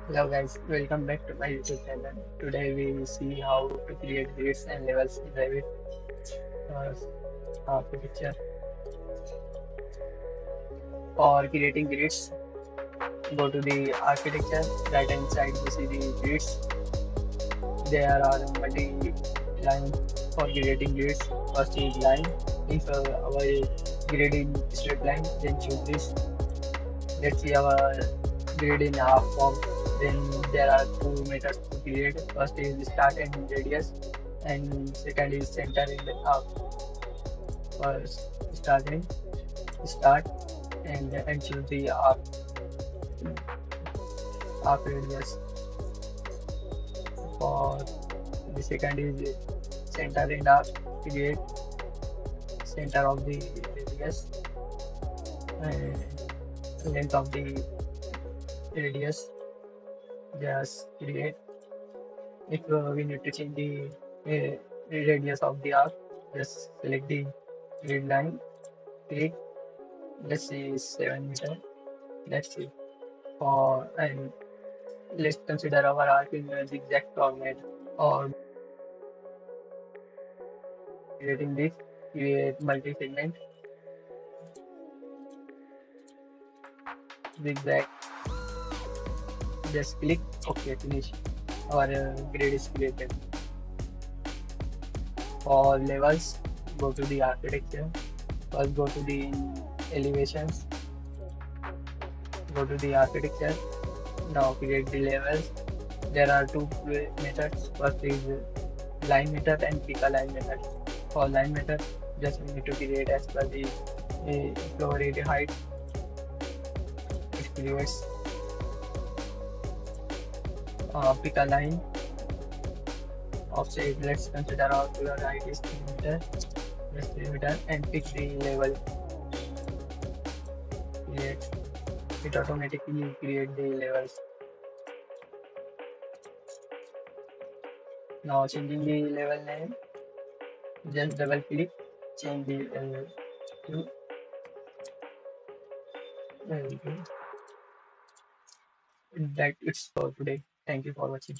Hello guys, welcome back to my YouTube channel. Today we will see how to create grids and levels in Revit architecture. For creating grids, go to the architecture. Right hand side you see the grids. There are multi-line for creating grids. First is line. If our grid in straight line, then choose this. Let's see our grid in half form. Then there are two methods to create. First is start and radius, and second is center and half. First start and choose the half radius. For the second is center and half. Create center of the radius and length of the radius. Just create. If we need to change the radius of the arc, just select the grid line, click, let's say 7 meter. That's it. For and let's consider our arc in the zigzag format or creating this, create multi-segment, zigzag, just click, okay, finish. Our grid is created. For levels, go to the architecture. First go to the elevations, go to the architecture. Now create the levels. There are two methods. First is line method and pick a line method. For line method, just we need to create as per the floor area height. It creates pick a line of say let's consider our floor height is 3 meter. Just 3 meter and pick the level. Create it automatically create the levels. Now changing the level name, just double click, change the to there we go. That it's for today. Thank you for watching.